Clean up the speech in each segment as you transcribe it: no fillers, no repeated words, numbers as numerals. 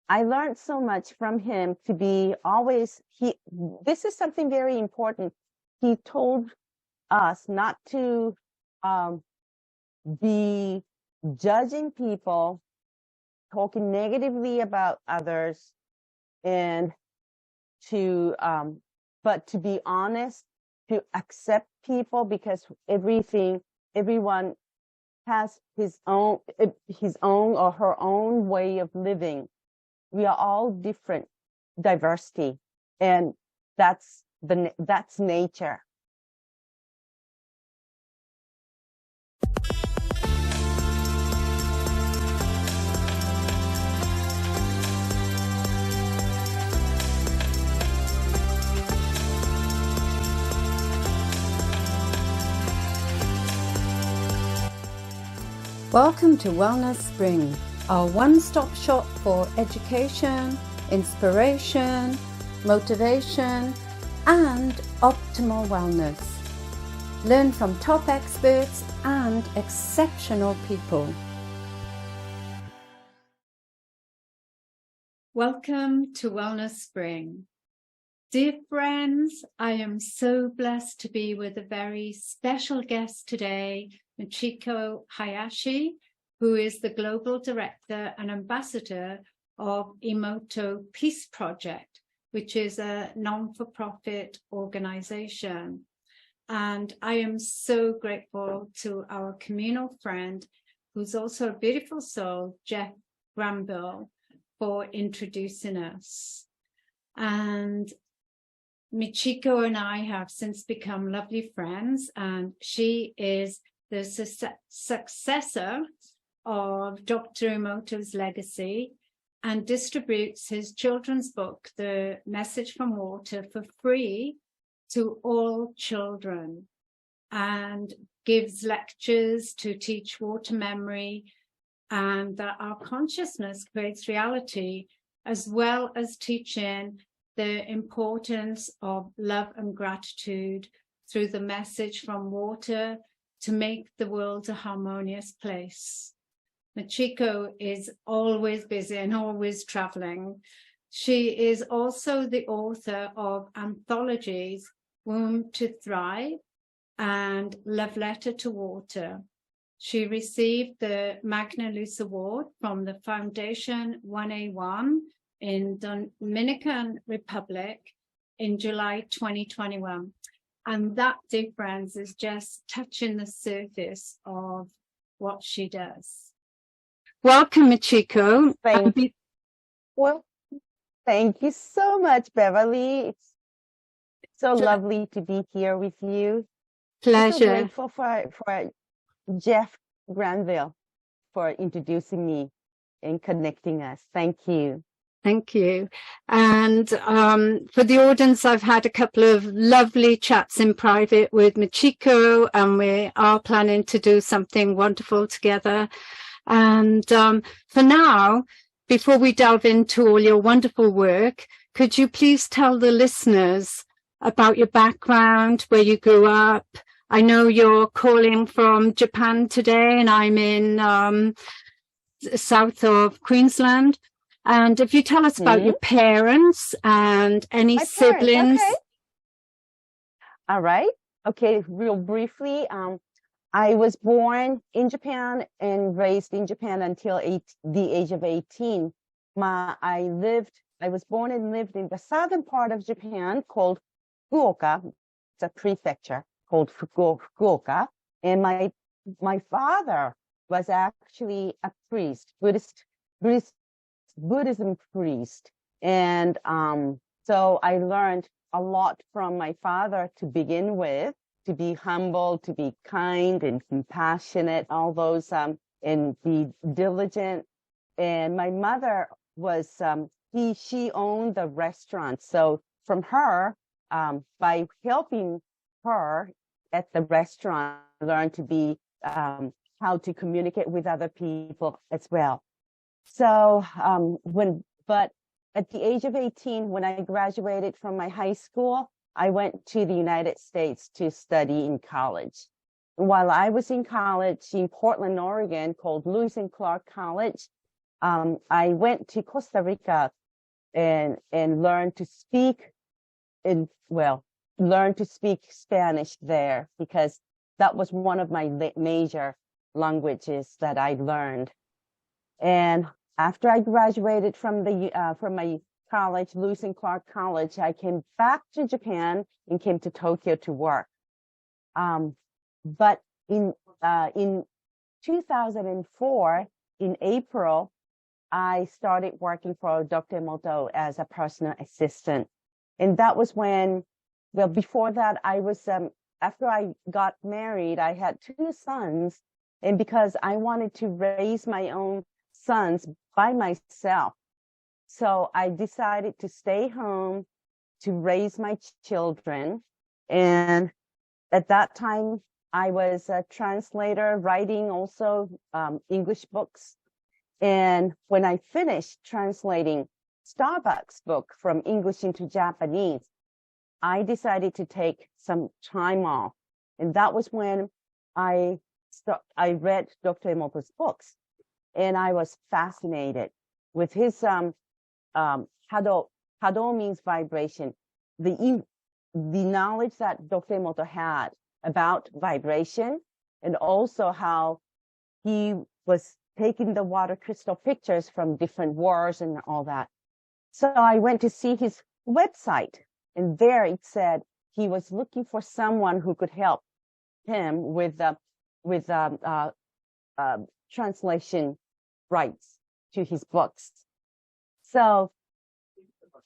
I learned so much from him to be always, this is something very important. He told us not to um, be judging people, talking negatively about others, and but to be honest, to accept people, because everyone has his own or her own way of living. We are all different, diversity, and that's nature. Welcome to Wellness Spring, our one-stop shop for education, inspiration, motivation, and optimal wellness. Learn from top experts and exceptional people. Welcome to Wellness Spring. Dear friends, I am so blessed to be with a very special guest today, Michiko Hayashi, who is the Global Director and Ambassador of Emoto Peace Project, which is a non-for-profit organization. And I am so grateful to our communal friend, who's also a beautiful soul, Jeff Granville, for introducing us. And Michiko and I have since become lovely friends, and she is the successor of Dr. Emoto's legacy and distributes his children's book, The Message from Water, for free to all children, and gives lectures to teach water memory and that our consciousness creates reality, as well as teaching the importance of love and gratitude through the message from water to make the world a harmonious place. Michiko is always busy and always traveling. She is also the author of anthologies Womb to Thrive and Love Letter to Water. She received the Magna Luz Award from the Foundation 1A1 in Dominican Republic in July 2021. And that, dear friends, is just touching the surface of what she does. Welcome, Michiko. Thank you so much, Beverly. It's so lovely to be here with you. Pleasure. I'm so grateful for Jeff Granville for introducing me and connecting us. Thank you. Thank you. And for the audience, I've had a couple of lovely chats in private with Michiko, and we are planning to do something wonderful together. And for now, before we delve into all your wonderful work, could you please tell the listeners about your background, where you grew up? I know you're calling from Japan today, and I'm in south of Queensland. And if you tell us about your parents and any siblings. Okay. All right. Okay, real briefly. I was born in Japan and raised in Japan until the age of 18. I was born and lived in the southern part of Japan called Fukuoka. It's a prefecture called Fukuoka. And my father was actually a priest, Buddhism priest. And so I learned a lot from my father to begin with, to be humble, to be kind and compassionate, all those, and be diligent. And my mother was, she owned the restaurant. So from her, by helping her at the restaurant, I learned to be, how to communicate with other people as well. So, but at the age of 18, when I graduated from my high school, I went to the United States to study in college. While I was in college in Portland, Oregon, called Lewis and Clark College, I went to Costa Rica and learned to speak Spanish there, because that was one of my major languages that I learned. And after I graduated from my college, Lewis and Clark College, I came back to Japan and came to Tokyo to work. But in 2004, in April, I started working for Dr. Emoto as a personal assistant. And that was when, well, before that, I was, after I got married, I had 2 sons. And because I wanted to raise my own sons by myself, so I decided to stay home to raise my children. And at that time, I was a translator, writing also English books. And when I finished translating Starbucks' book from English into Japanese, I decided to take some time off. And that was when I read Dr. Emoto's books. And I was fascinated with his Hado means vibration. The knowledge that Dr. Emoto had about vibration, and also how he was taking the water crystal pictures from different wars and all that. So I went to see his website, and there it said he was looking for someone who could help him with translation rights to his books. So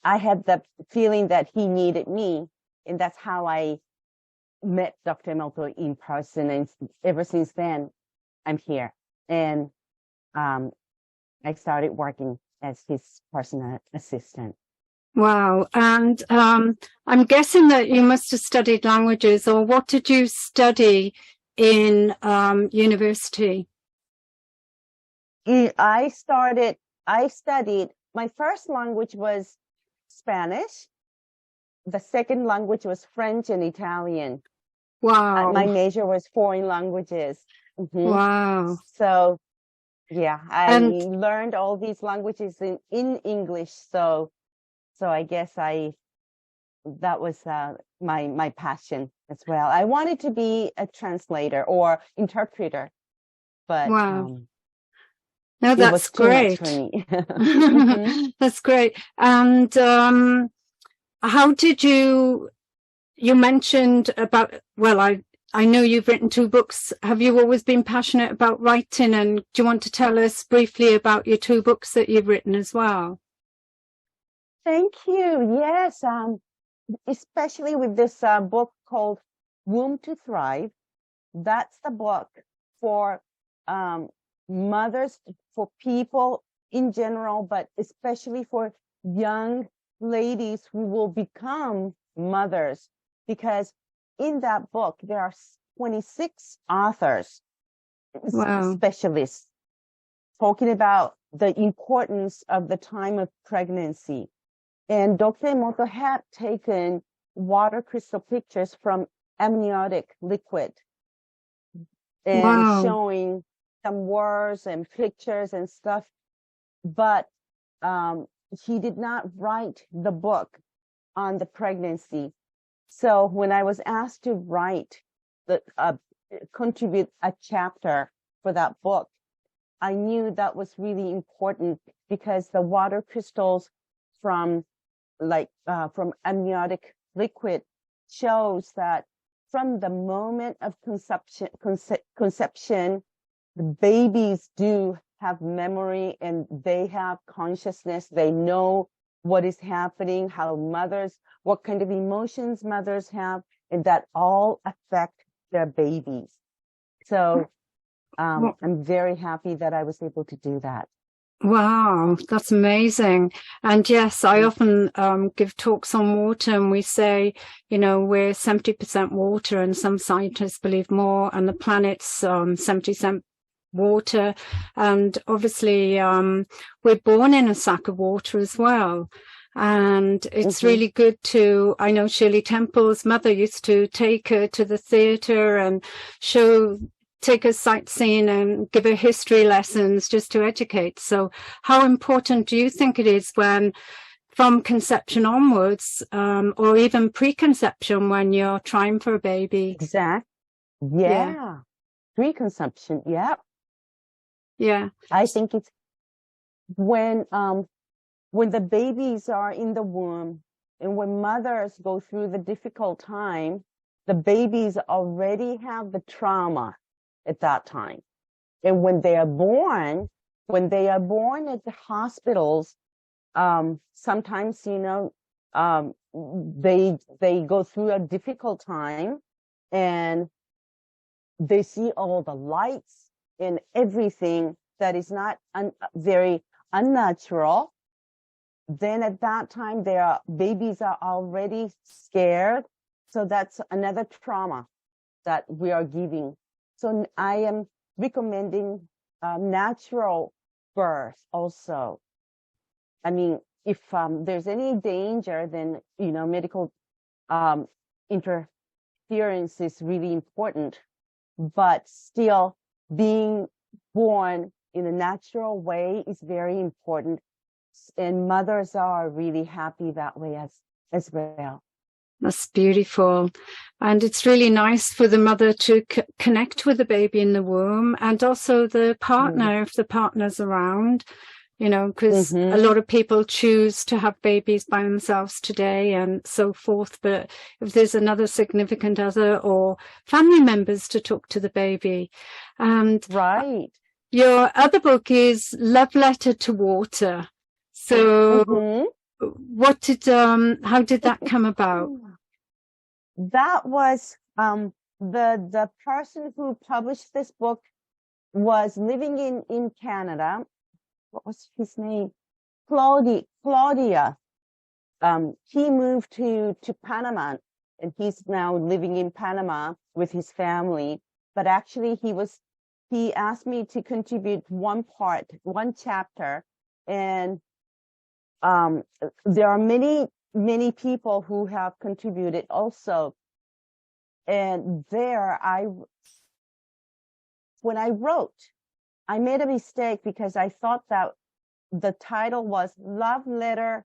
I had the feeling that he needed me, and that's how I met Dr. Emoto in person. And ever since then, I'm here. And I started working as his personal assistant. Wow. And I'm guessing that you must have studied languages, or what did you study in university? I studied, my first language was Spanish. The second language was French and Italian. Wow. My major was foreign languages. Mm-hmm. Wow. So, yeah, I learned all these languages in English. So I guess that was my passion as well. I wanted to be a translator or interpreter, but wow. No, that's great. For me. That's great. And how did you mentioned about, well, I know you've written 2 books. Have you always been passionate about writing? And do you want to tell us briefly about your 2 books that you've written as well? Thank you. Yes. Especially with this book called Womb to Thrive. That's the book for mothers, for people in general, but especially for young ladies who will become mothers, because in that book there are 26 authors, wow, specialists, talking about the importance of the time of pregnancy. And Dr. Emoto had taken water crystal pictures from amniotic liquid and wow, showing some words and pictures and stuff, but he did not write the book on the pregnancy. So when I was asked to write contribute a chapter for that book, I knew that was really important, because the water crystals from amniotic liquid shows that from the moment of conception, the babies do have memory and they have consciousness. They know what is happening, what kind of emotions mothers have, and that all affect their babies. So I'm very happy that I was able to do that. Wow, that's amazing. And yes, I often give talks on water, and we say, we're 70% water, and some scientists believe more, and the planet's 70% water. And obviously, we're born in a sack of water as well. And it's really good I know Shirley Temple's mother used to take her to the theatre and show take her sightseeing and give her history lessons just to educate. So how important do you think it is when from conception onwards, or even preconception when you're trying for a baby? Exact. Yeah. Preconception. Yeah. Yeah. I think it's when the babies are in the womb and when mothers go through the difficult time, the babies already have the trauma at that time. And when they are born at the hospitals, sometimes, they go through a difficult time and they see all the lights and everything that is not very unnatural. Then at that time, their babies are already scared. So that's another trauma that we are giving. So I am recommending natural birth also. I mean, if there's any danger, then, medical interference is really important. But still, being born in a natural way is very important. And mothers are really happy that way as well. That's beautiful. And it's really nice for the mother to connect with the baby in the womb, and also the partner, if the partner's around, because a lot of people choose to have babies by themselves today and so forth. But if there's another significant other or family members to talk to the baby. And right. Your other book is Love Letter to Water. So how did that come about? That was the person who published this book was living in Canada. What was his name? Claudia. He moved to Panama, and he's now living in Panama with his family. But actually he asked me to contribute one chapter, and there are many people who have contributed also. And when I wrote, I made a mistake because I thought that the title was Love Letter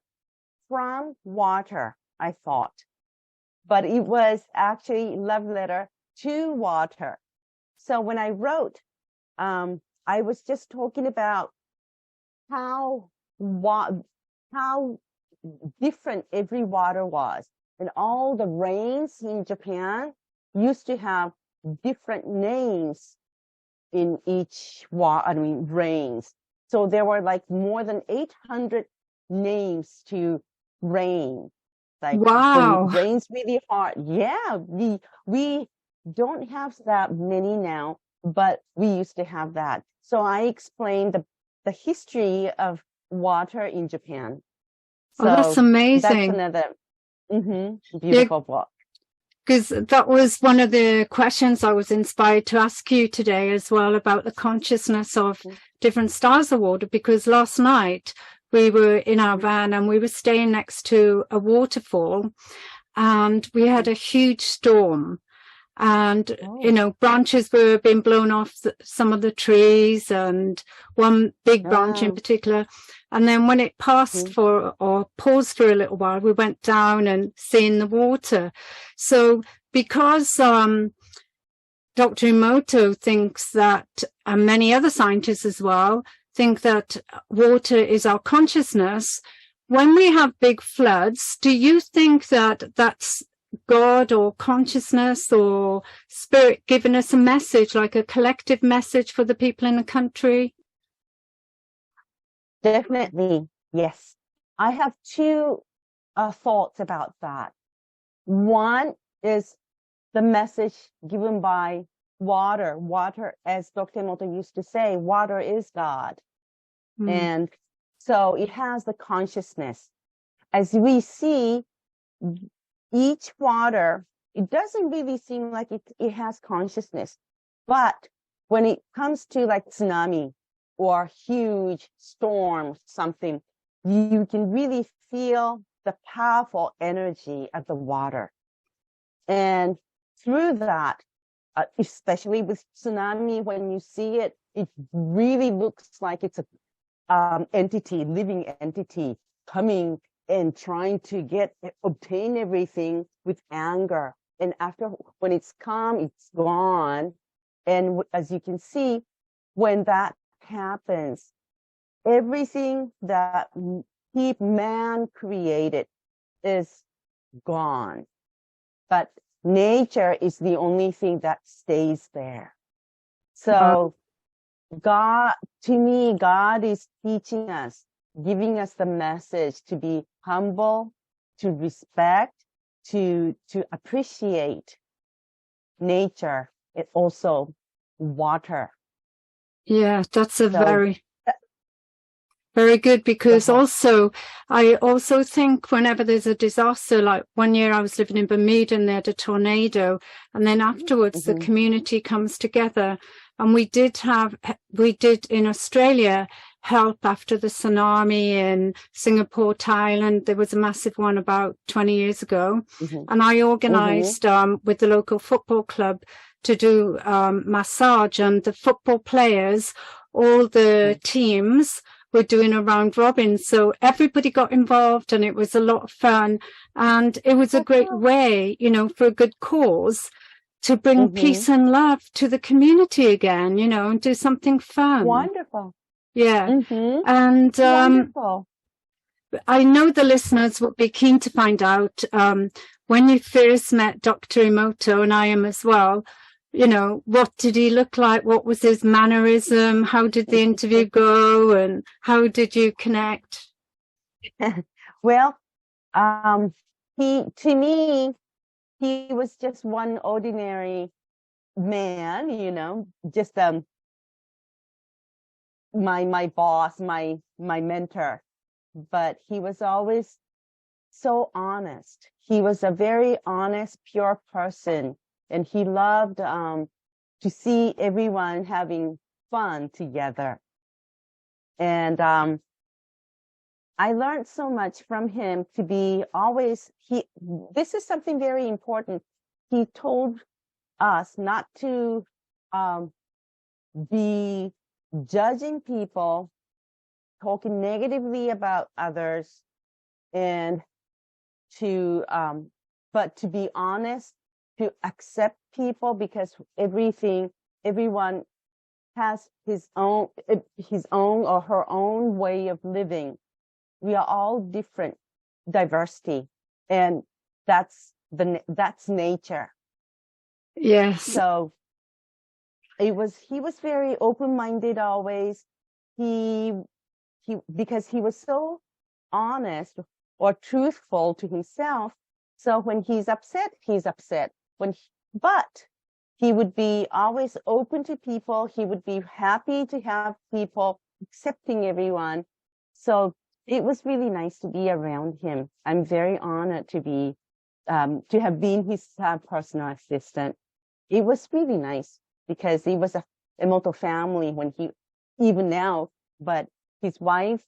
from Water, I thought. But it was actually Love Letter to Water. So when I wrote, I was just talking about how different every water was. And all the rains in Japan used to have different names in each rains. So there were like more than 800 names to rain. Like wow. When it rains really hard. Yeah, we don't have that many now, but we used to have that. So I explained the history of water in Japan. So that's amazing. That's another beautiful book. Because that was one of the questions I was inspired to ask you today as well, about the consciousness of different styles of water. Because last night we were in our van and we were staying next to a waterfall, and we had a huge storm. And, branches were being blown off some of the trees, and one big branch in particular. And then when it passed paused for a little while, we went down and seen the water. So because Dr. Emoto thinks that, and many other scientists as well, think that water is our consciousness, when we have big floods, do you think that that's God or consciousness or spirit giving us a message, like a collective message for the people in the country? Definitely, yes. I have two thoughts about that. One is the message given by water. Water, as Dr. Emoto used to say, water is God. And so it has the consciousness. As we see, each water, it doesn't really seem like it has consciousness. But when it comes to like tsunami or huge storm, something, you can really feel the powerful energy of the water. And through that, especially with tsunami, when you see it, it really looks like it's a living entity coming and trying to obtain everything with anger. And after, when it's calm, it's gone. And as you can see, when that happens, everything that man created is gone. But nature is the only thing that stays there. So God, to me, God is teaching us, giving us the message to be humble, to respect, to appreciate nature, and also water. Yeah, that's very good, because I also think whenever there's a disaster, like one year I was living in Bermuda and they had a tornado, and then afterwards the community comes together, and we did in Australia help after the tsunami in Singapore, Thailand. There was a massive one about 20 years ago, and I organized with the local football club to do massage, and the football players, all the teams were doing a round robin, so everybody got involved and it was a lot of fun, and it was a great way, for a good cause, to bring peace and love to the community again, and do something fun. Wonderful. Yeah. And wonderful. I know the listeners would be keen to find out, when you first met Dr. Emoto, and I am as well, what did he look like? What was his mannerism? How did the interview go? And how did you connect? Well, to me, he was just one ordinary man, just my boss, my mentor. But he was always so honest. He was a very honest, pure person. And he loved to see everyone having fun together. And I learned so much from him to be always, this is something very important. He told us not to be judging people, talking negatively about others, and but to be honest, to accept people, because everyone has his own or her own way of living. We are all different, diversity, and that's nature. Yes. So he was very open-minded always. Because he was so honest or truthful to himself. So when he's upset, he's upset. But he would be always open to people. He would be happy to have people, accepting everyone. So it was really nice to be around him. I'm very honored to have been his personal assistant. It was really nice because he was a Emoto family even now, but his wife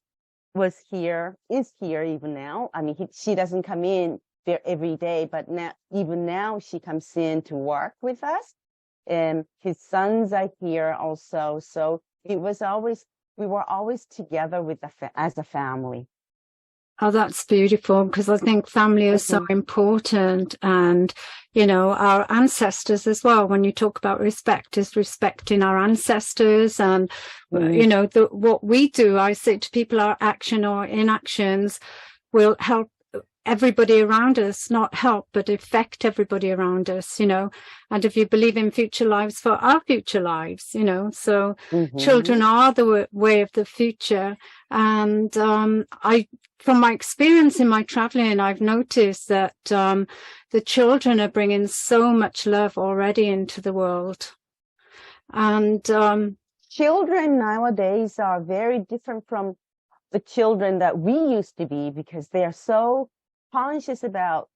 is here even now. I mean, she doesn't come in there every day, but even now she comes in to work with us, and his sons are here also. So we were always together as a family. Oh, that's beautiful, because I think family is so important, and our ancestors as well. When you talk about respect, is respecting our ancestors, and what we do. I say to people, our action or inactions will help everybody around us, not help, but affect everybody around us, and if you believe in future lives for our future lives, so children are the way of the future. And from my experience in my traveling, I've noticed that the children are bringing so much love already into the world. And children nowadays are very different from the children that we used to be, because they are so conscious about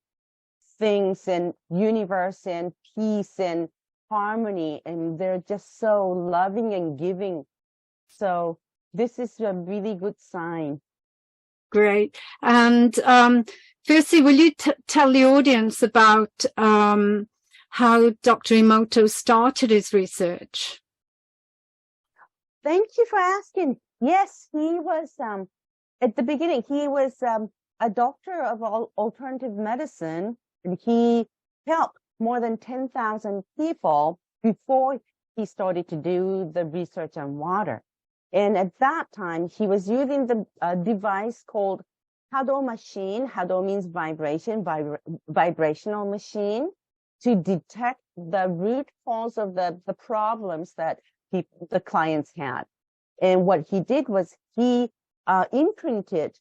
things and universe and peace and harmony, and they're just so loving and giving. So this is a really good sign. Great. And firstly, will you tell the audience about how Dr. Emoto started his research. Thank you for asking. Yes, he was, at the beginning, he was a doctor of alternative medicine, and he helped more than 10,000 people before he started to do the research on water. And at that time, he was using the device called Hado machine. Hado means vibration, vibrational machine, to detect the root cause of the problems that the clients had. And what he did was he imprinted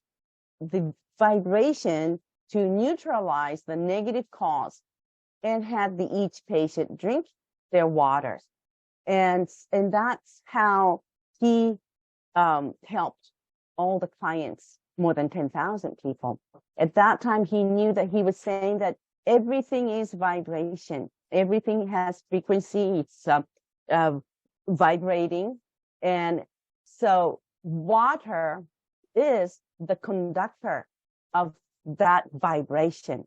the vibration to neutralize the negative cause and had each patient drink their waters. And that's how he helped all the clients, more than 10,000 people. At that time, he knew that he was saying that everything is vibration. Everything has frequency. It's vibrating. And so water is the conductor of that vibration.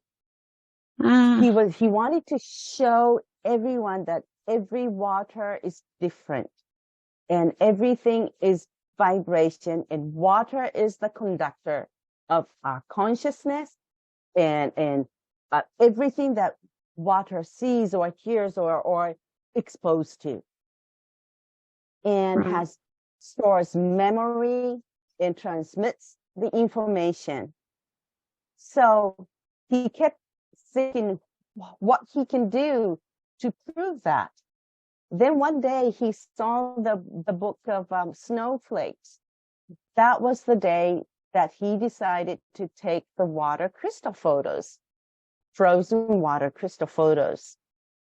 He wanted to show everyone that every water is different and everything is vibration, and water is the conductor of our consciousness and everything that water sees or hears or exposed to, and stores memory and transmits the information. So he kept thinking what he can do to prove that. Then one day he saw the book of snowflakes. That was the day that he decided to take the water crystal photos, frozen water crystal photos.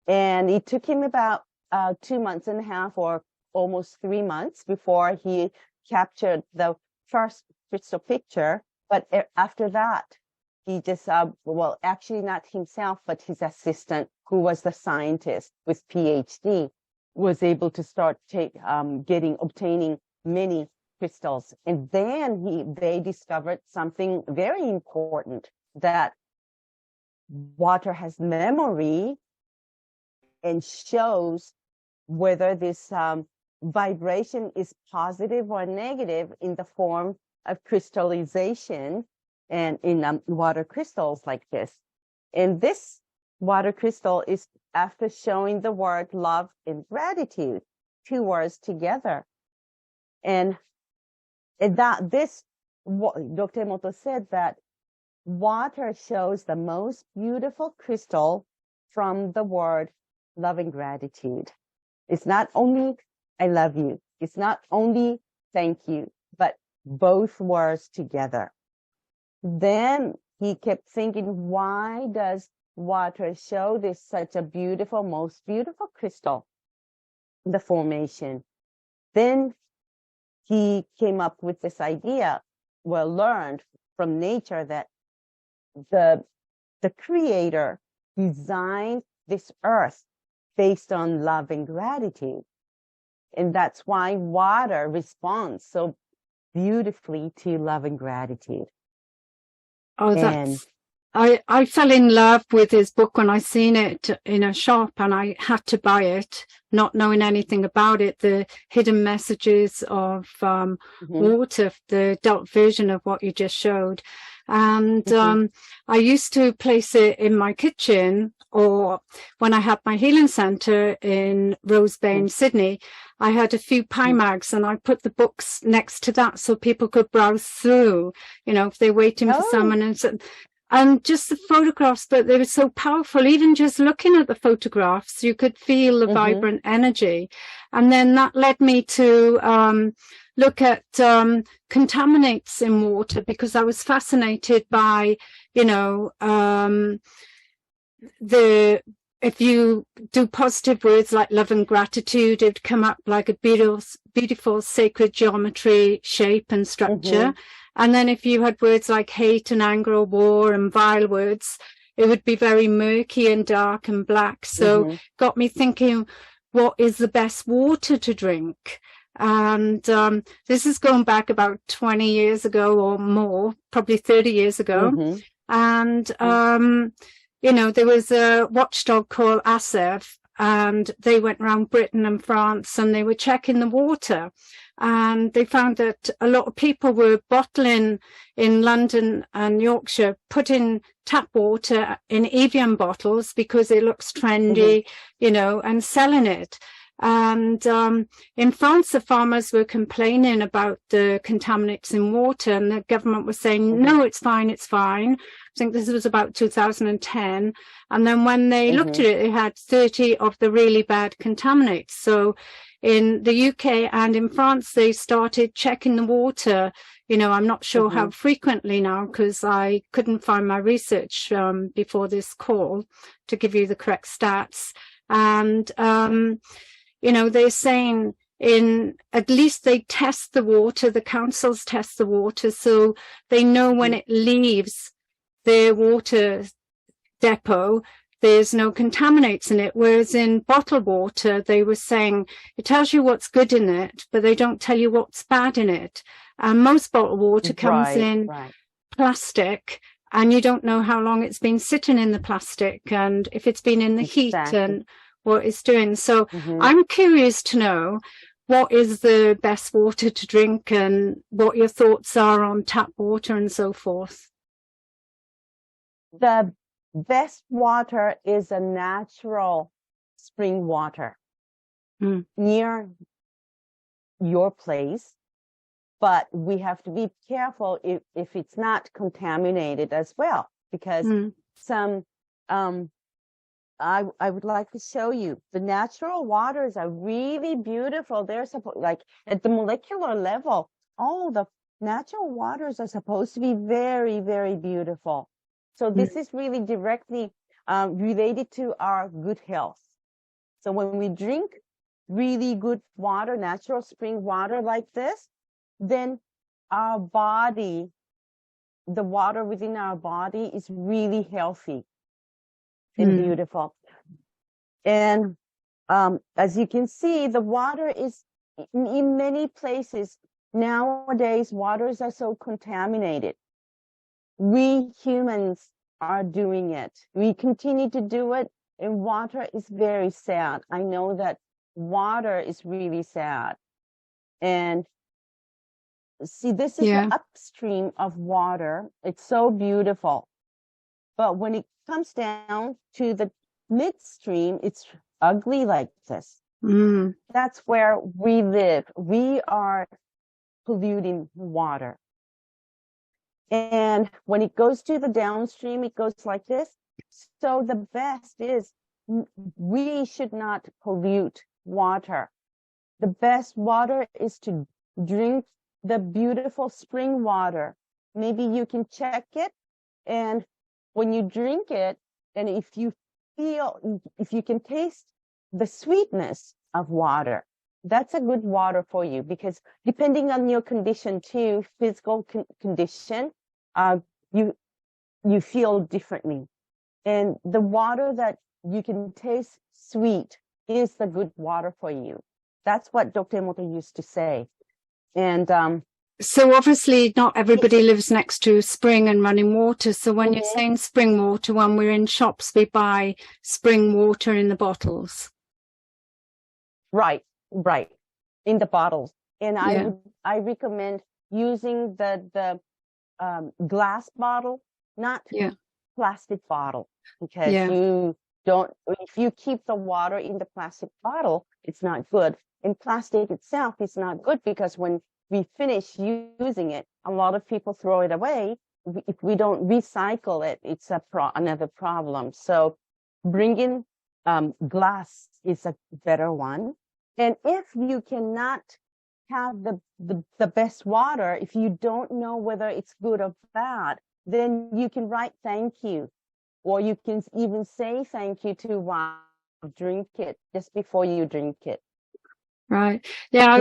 And it took him about 2.5 months or almost 3 months before he captured the first crystal picture. But after that, he just, well, actually not himself, but his assistant, who was the scientist with PhD, was able to start obtaining many crystals. And then they discovered something very important, that water has memory and shows whether this vibration is positive or negative in the form of crystallization and in water crystals like this. And this water crystal is after showing the word love and gratitude, 2 words together. And Dr. Emoto said that water shows the most beautiful crystal from the word love and gratitude. It's not only I love you, it's not only thank you, but both words together. Then he kept thinking, why does water show this such a beautiful, most beautiful crystal, the formation? Then he came up with this idea, learned from nature that the creator designed this earth based on love and gratitude. And that's why water responds so beautifully to love and gratitude. Oh, I fell in love with his book when I seen it in a shop, and I had to buy it, not knowing anything about it. The hidden messages of water, the adult version of what you just showed. And I used to place it in my kitchen, or when I had my healing center in Rose Bay in Sydney, I had a few pie mags, and I put the books next to that so people could browse through, if they're waiting for someone. And just the photographs, but they were so powerful. Even just looking at the photographs, you could feel the vibrant energy. And then that led me to look at contaminants in water, because I was fascinated by, if you do positive words like love and gratitude, it would come up like a beautiful sacred geometry, shape and structure. And then if you had words like hate and anger or war and vile words, it would be very murky and dark and black. So got me thinking, what is the best water to drink? And this is going back about 20 years ago or more, probably 30 years ago. And, there was a watchdog called ASEV, and they went around Britain and France, and they were checking the water. And they found that a lot of people were bottling in London and Yorkshire, putting tap water in Evian bottles because it looks trendy, and selling it. And in France, the farmers were complaining about the contaminants in water, and the government was saying, no, it's fine, it's fine. I think this was about 2010. And then when they looked at it, they had 30 of the really bad contaminants. So in the UK and in France, they started checking the water. I'm not sure how frequently now, because I couldn't find my research before this call to give you the correct stats. And, they're saying at least they test the water, the councils test the water, so they know when it leaves their water depot, there's no contaminants in it. Whereas in bottled water, they were saying it tells you what's good in it, but they don't tell you what's bad in it. And most bottled water comes in plastic, and you don't know how long it's been sitting in the plastic and if it's been in the heat and what it's doing. So I'm curious to know what is the best water to drink and what your thoughts are on tap water and so forth. The best water is a natural spring water near your place, but we have to be careful if it's not contaminated as well, because some I would like to show you the natural waters are really beautiful. They're like at the molecular level, all the natural waters are supposed to be very, very beautiful. So this is really directly related to our good health. So when we drink really good water, natural spring water like this, then our body, the water within our body is really healthy and beautiful. And as you can see, the water is in many places nowadays, waters are so contaminated. We humans are doing it. We continue to do it, and water is very sad. I know that water is really sad. And see, this is the upstream of water. It's so beautiful. But when it comes down to the midstream, it's ugly like this. That's where we live. We are polluting water. And when it goes to the downstream, it goes like this. So the best is we should not pollute water. The best water is to drink the beautiful spring water. Maybe you can check it, and when you drink it, and if you can taste the sweetness of water, that's a good water for you, because depending on your condition too, physical condition, you feel differently. And the water that you can taste sweet is the good water for you. That's what Dr. Emoto used to say. And so obviously not everybody lives next to spring and running water. So when you're saying spring water, when we're in shops, we buy spring water in the bottles. Right. In the bottles. And I recommend using the glass bottle, not plastic bottle, because if you keep the water in the plastic bottle, it's not good. And plastic itself is not good, because when we finish using it, a lot of people throw it away. If we don't recycle it, it's another problem. So bringing glass is a better one. And if you cannot have the best water, if you don't know whether it's good or bad, then you can write thank you, or you can even say thank you to drink it just before you drink it. Right. Yeah.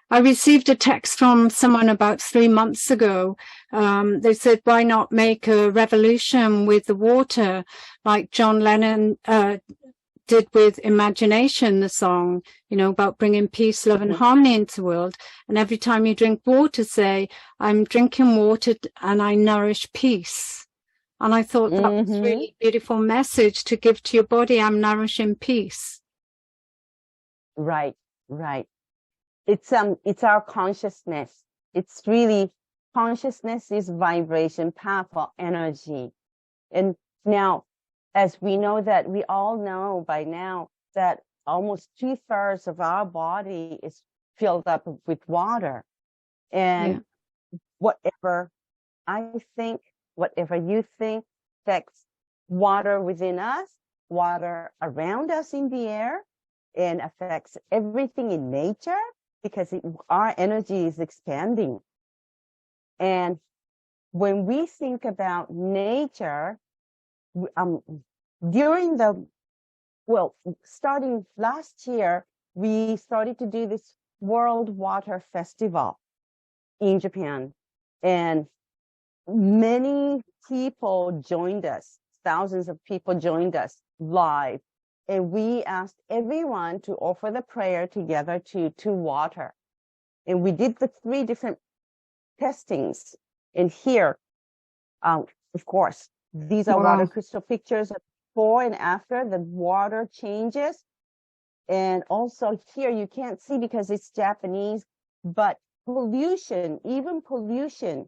I received a text from someone about 3 months ago. They said, why not make a revolution with the water like John Lennon did with Imagination, the song, about bringing peace, love and harmony into the world. And every time you drink water, say, I'm drinking water and I nourish peace. And I thought that was Mm-hmm. really beautiful message to give to your body. I'm nourished in peace. Right, right. It's our consciousness. It's really, consciousness is vibration, powerful energy. And now, as we know, that we all know by now that almost 2/3 of our body is filled up with water. And whatever I think, whatever you think, affects water within us, water around us in the air, and affects everything in nature, because our energy is expanding. And when we think about nature, starting last year, we started to do this World Water Festival in Japan. And many people joined us, thousands of people joined us live. And we asked everyone to offer the prayer together to water. And we did the 3 different testings. And here, of course, these are water crystal pictures of before and after. The water changes. And also here, you can't see because it's Japanese, but pollution, even pollution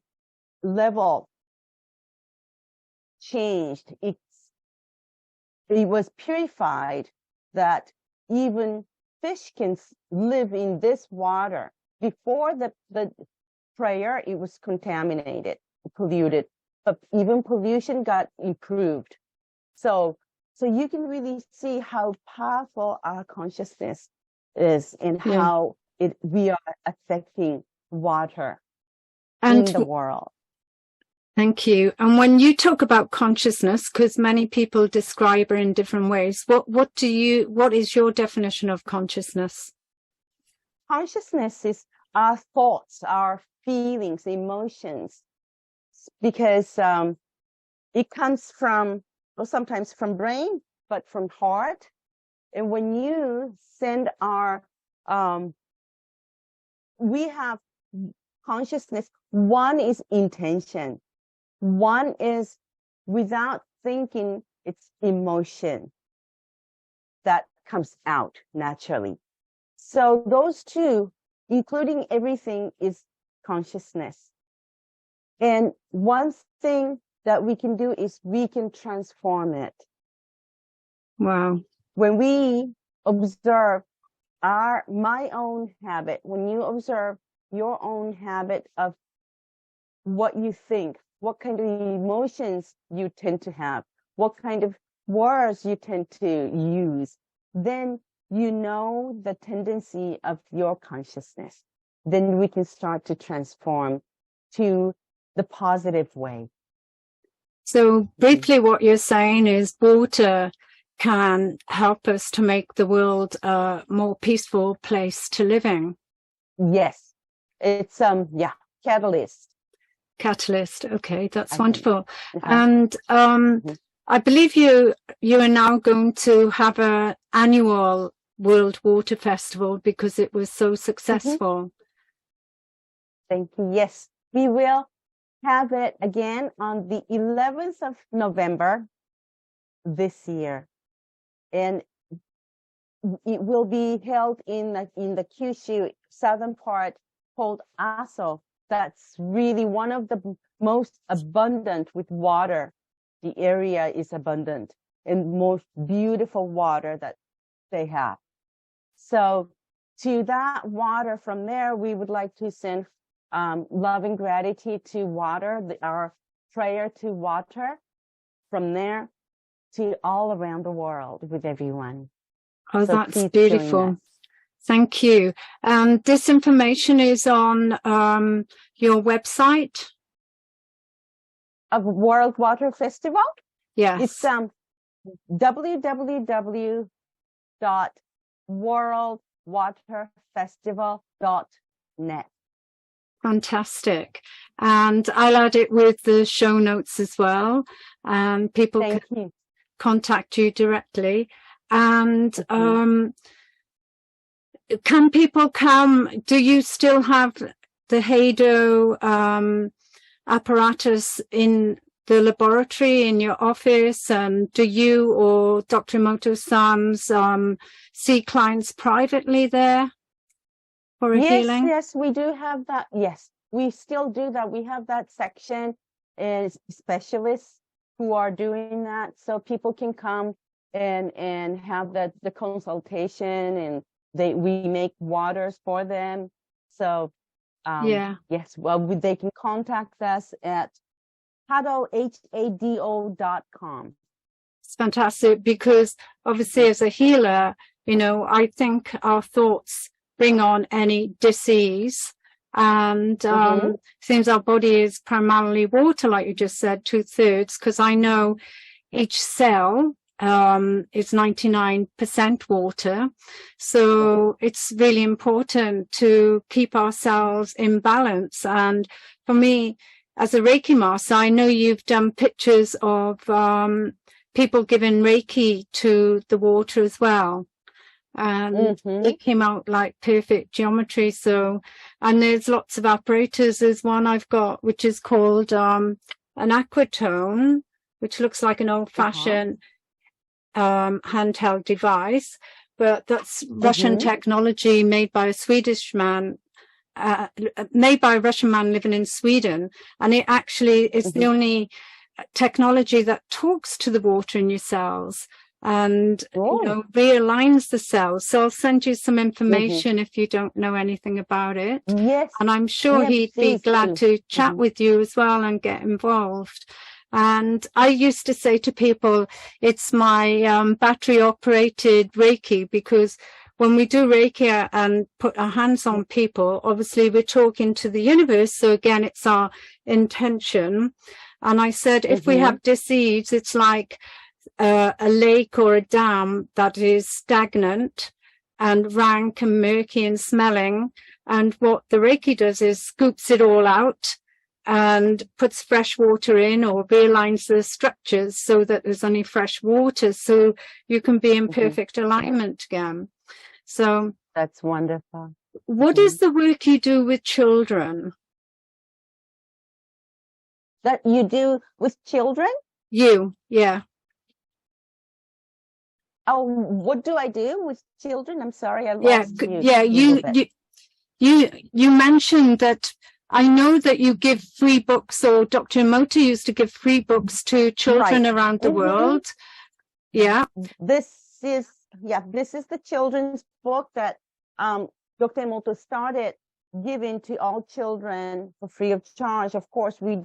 level changed. It was purified, that even fish can live in this water. Before the prayer, it was contaminated, polluted, but even pollution got improved. So you can really see how powerful our consciousness is, and how we are affecting water in the world. Thank you. And when you talk about consciousness, because many people describe it in different ways, what is your definition of consciousness? Consciousness is our thoughts, our feelings, emotions, because it comes from, sometimes from brain, but from heart. And when you send we have consciousness. One is intention. One is, without thinking, it's emotion that comes out naturally. So those 2, including everything, is consciousness. And one thing that we can do is we can transform it. Wow. When we observe my own habit, when you observe your own habit of what you think, what kind of emotions you tend to have, what kind of words you tend to use, then you know the tendency of your consciousness. Then we can start to transform to the positive way. So briefly, what you're saying is water can help us to make the world a more peaceful place to live in. Yes. It's, catalyst. Catalyst. Okay, that's wonderful. And I believe you are now going to have an annual World Water Festival because it was so successful. Thank you. Yes, we will have it again on the 11th of November this year. And it will be held in the Kyushu southern part, called Aso. That's really one of the most abundant with water. The area is abundant and most beautiful water that they have. So to that water from there, we would like to send love and gratitude to water, our prayer to water from there to all around the world with everyone. Oh, so that's beautiful. Thank you. This information is on your website of World Water Festival. Yes, it's www.worldwaterfestival.net. Fantastic. And I'll add it with the show notes as well. People can contact you directly. And can people come? Do you still have the Heido apparatus in the laboratory in your office? And do you or Dr. Emoto-san's see clients privately there for a healing? Yes, we do have that. Yes, we still do that. We have that section is specialists who are doing that, so people can come and have the consultation, and we make waters for them. So yes, well, they can contact us at hado.com. It's fantastic, because obviously as a healer, you know, I think our thoughts bring on any disease, and seems our body is primarily water, like you just said, 2/3, because I know each cell is 99% water. So it's really important to keep ourselves in balance. And for me, as a Reiki master, I know you've done pictures of people giving Reiki to the water as well. And it came out like perfect geometry. So, and there's lots of apparatus. There's one I've got, which is called an aquatone, which looks like an old-fashioned handheld device, but that's Russian technology made by a Swedish man, made by a Russian man living in Sweden. And it actually is the only technology that talks to the water in your cells and you know, realigns the cells. So I'll send you some information if you don't know anything about it. Yes. And I'm sure he'd be glad to chat with you as well and get involved. And I used to say to people, it's my battery operated Reiki, because when we do Reiki and put our hands on people, obviously we're talking to the universe. So again, it's our intention. And I said, if we have disease, it's like a lake or a dam that is stagnant and rank and murky and smelling. And what the Reiki does is scoops it all out and puts fresh water in, or realigns the structures so that there's only fresh water, so you can be in perfect alignment again. So that's wonderful. What is the work you do with children? That you do with children? Yeah. Oh, what do I do with children? I'm sorry, I lost you. Yeah, you mentioned that. I know that you give free books, or Dr. Emoto used to give free books to children around the world. Yeah. This is the children's book that Dr. Emoto started giving to all children for free of charge. Of course, we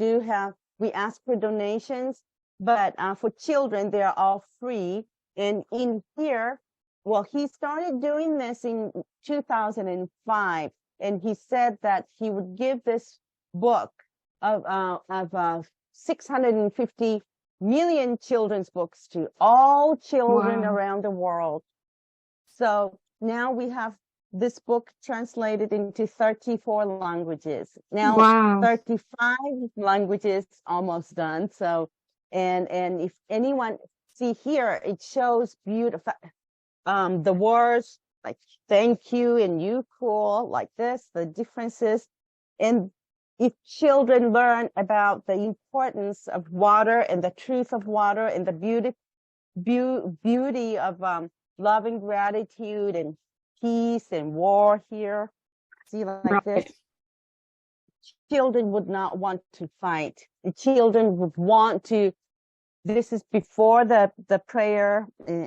ask for donations, but for children, they're all free. And in here, well, he started doing this in 2005. And he said that he would give this book of 650 million children's books to all children around the world. So now we have this book translated into 34 languages. Now 35 languages almost done. So, and if anyone see here, it shows beautiful the words like thank you and you cool, like this, the differences. And if children learn about the importance of water and the truth of water and the beauty of love and gratitude and peace and war here, see, like this, children would not want to fight. The children would want to, this is before the prayer,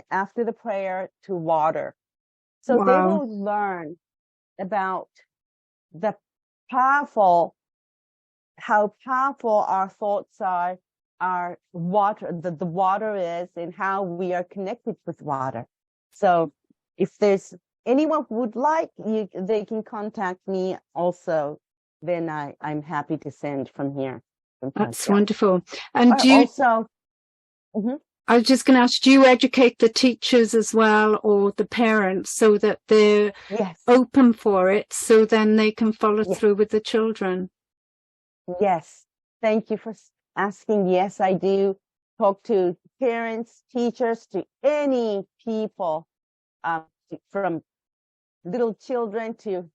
after the prayer, to water. So they will learn about how powerful our thoughts are, our water, the water is, and how we are connected with water. So if there's anyone who would like, they can contact me also. Then I'm happy to send from here. That's wonderful. And do you also... I was just going to ask, do you educate the teachers as well, or the parents, so that they're open for it, so then they can follow through with the children? Yes. Thank you for asking. Yes, I do talk to parents, teachers, to any people, from little children to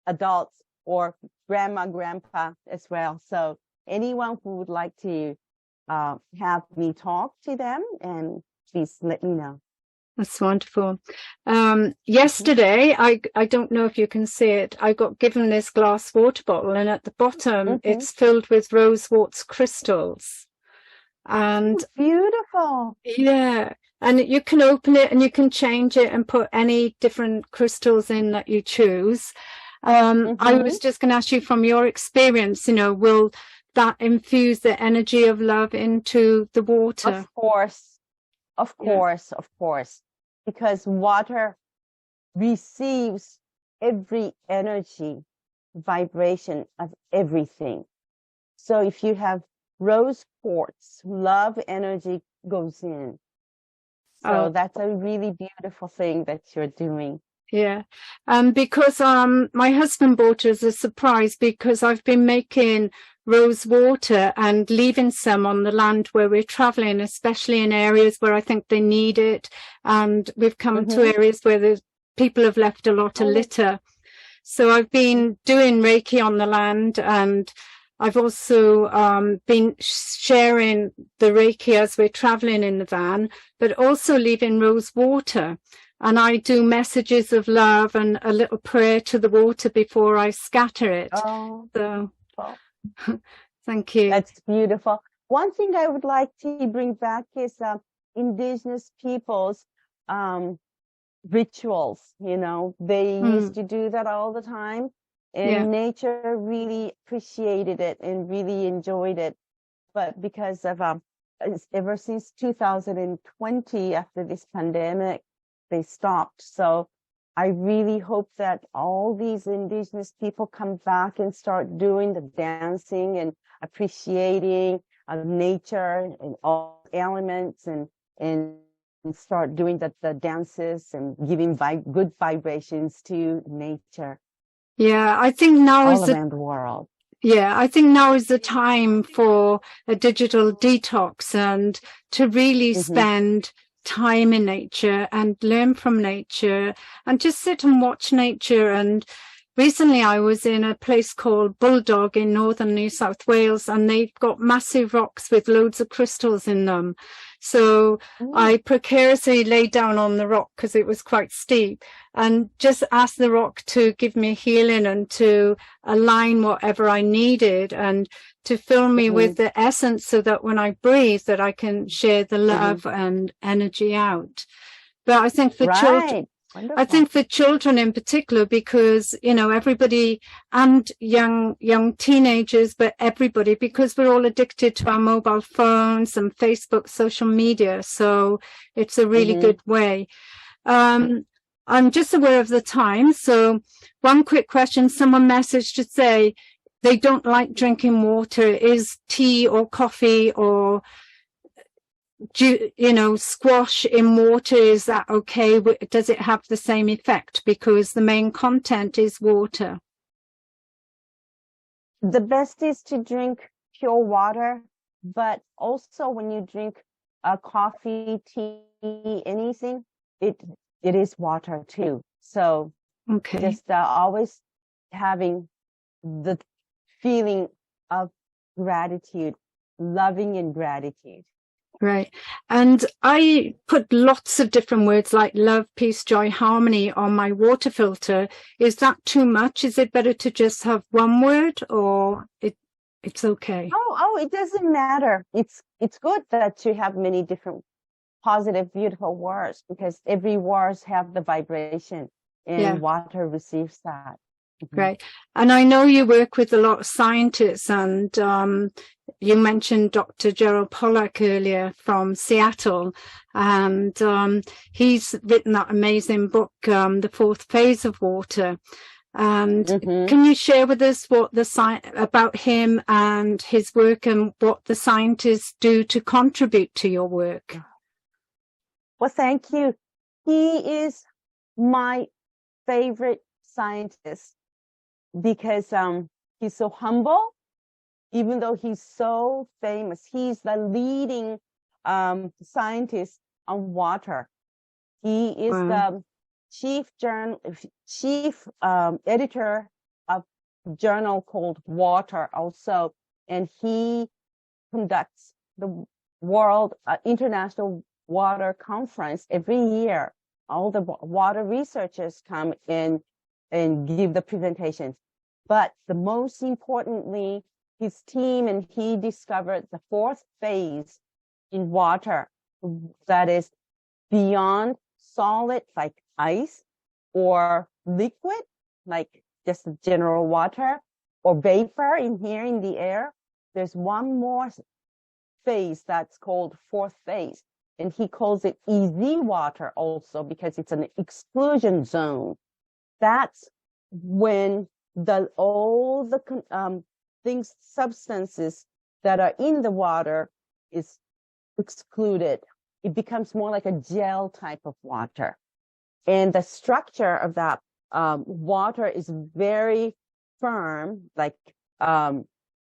adults or grandma, grandpa as well. So anyone who would like to have me talk to them, and please let me know. That's wonderful. Yesterday, I don't know if you can see it, I got given this glass water bottle, and at the bottom it's filled with rose quartz crystals. And beautiful. Yeah, and you can open it and you can change it and put any different crystals in that you choose. I was just going to ask you, from your experience, will that infuse the energy of love into the water? Of course, because water receives every energy, vibration of everything. So if you have rose quartz, love energy goes in. So that's a really beautiful thing that you're doing. Yeah. Because my husband bought it as a surprise, because I've been making rose water and leaving some on the land where we're traveling, especially in areas where I think they need it. And we've come to areas where the people have left a lot of litter. So I've been doing Reiki on the land, and I've also been sharing the Reiki as we're traveling in the van, but also leaving rose water. And I do messages of love and a little prayer to the water before I scatter it. So, thank you. That's beautiful. One thing I would like to bring back is indigenous people's rituals. They used to do that all the time, and nature really appreciated it and really enjoyed it. But because of ever since 2020, after this pandemic, they stopped. So I really hope that all these indigenous people come back and start doing the dancing and appreciating nature and all elements, and start doing the dances and giving good vibrations to nature. Yeah, I think now all around the world. Yeah, I think now is the time for a digital detox and to really spend time in nature and learn from nature and just sit and watch nature. And recently I was in a place called Bulldog in northern New South Wales, and they've got massive rocks with loads of crystals in them. So I precariously laid down on the rock because it was quite steep, and just asked the rock to give me healing and to align whatever I needed and to fill me with the essence, so that when I breathe, that I can share the love and energy out. But I think for children, wonderful. I think for children in particular, because, everybody, and young teenagers, but everybody, because we're all addicted to our mobile phones and Facebook, social media. So it's a really good way. I'm just aware of the time. So one quick question, someone messaged to say they don't like drinking water. Is tea or coffee or squash in water, is that okay? Does it have the same effect, because the main content is water? The best is to drink pure water, but also when you drink coffee, tea, anything, it is water too. So just always having the feeling of gratitude, loving and gratitude. Right. And I put lots of different words like love, peace, joy, harmony on my water filter. Is that too much? Is it better to just have one word, or it's okay? Oh, it doesn't matter. It's good that you have many different positive, beautiful words, because every words have the vibration, and water receives that. Right. And I know you work with a lot of scientists, and you mentioned Dr. Gerald Pollack earlier from Seattle, and he's written that amazing book, The Fourth Phase of Water. And can you share with us what about him and his work, and what the scientists do to contribute to your work? Well, thank you. He is my favorite scientist, because he's so humble, even though he's so famous. He's the leading scientist on water. He is the chief editor of a journal called Water also, and he conducts the World International Water Conference every year. All the water researchers come in and give the presentations. But the most importantly, his team and he discovered the fourth phase in water that is beyond solid like ice or liquid like just general water or vapor in here in the air. There's one more phase that's called fourth phase. And he calls it easy water also because it's an exclusion zone. That's when all the things, substances that are in the water is excluded. It becomes more like a gel type of water. And the structure of that water is very firm, like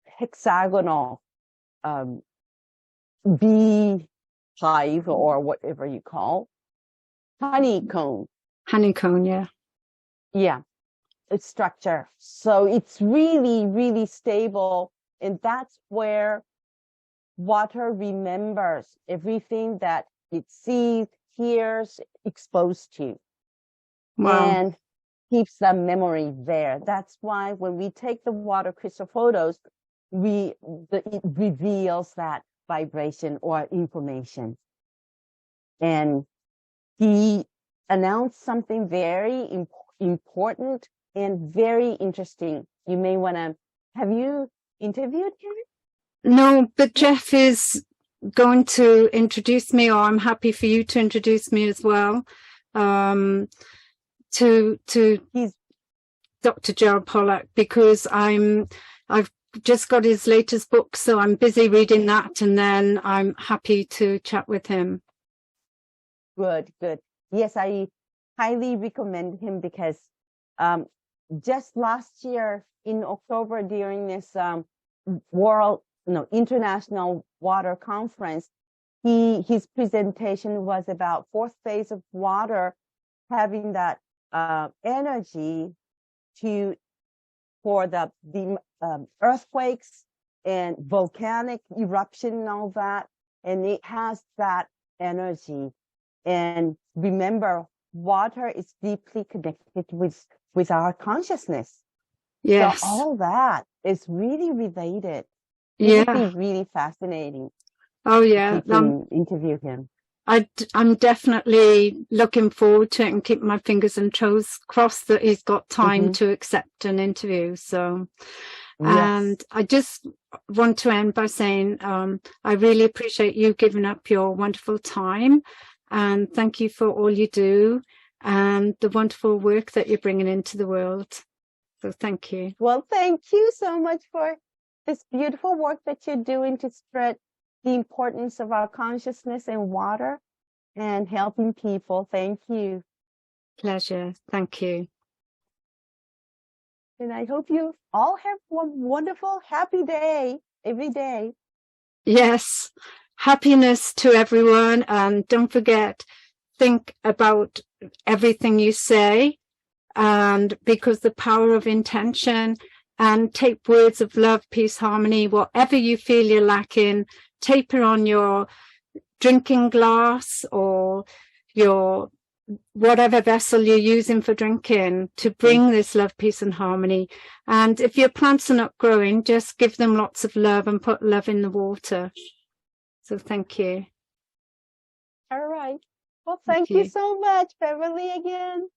hexagonal beehive or whatever you call honeycomb. Honeycomb, yeah. Yeah, its structure. So it's really, really stable. And that's where water remembers everything that it sees, hears, exposed to. Wow. And keeps that memory there. That's why when we take the water crystal photos, it reveals that vibration or information. And he announced something very important and very interesting. You may want to, have you interviewed him? No, but Jeff is going to introduce me, or I'm happy for you to introduce me as well, to Dr. Gerald Pollack, because I've just got his latest book, so I'm busy reading that, and then I'm happy to chat with him. Good. Yes, I highly recommend him because just last year in October during this International Water Conference, his presentation was about fourth phase of water having that energy for the earthquakes and volcanic eruption and all that, and it has that energy. And remember, water is deeply connected with our consciousness. Yes. So all that is really related. Yeah. It would be really fascinating. Oh, yeah. You can interview him. I'm definitely looking forward to it and keep my fingers and toes crossed that he's got time to accept an interview. So, yes. And I just want to end by saying I really appreciate you giving up your wonderful time, and thank you for all you do and the wonderful work that you're bringing into the world. So thank you. Well, thank you so much for this beautiful work that you're doing to spread the importance of our consciousness and water and helping people. Thank you. Pleasure. Thank you. And I hope you all have one wonderful, happy day every day. Yes. Happiness to everyone. And don't forget, think about everything you say, and because the power of intention, and take words of love, peace, harmony, whatever you feel you're lacking, tape it on your drinking glass or your whatever vessel you're using for drinking to bring this love, peace and harmony. And if your plants are not growing, just give them lots of love and put love in the water. So thank you. All right. Well, thank you so much, Beverly, again.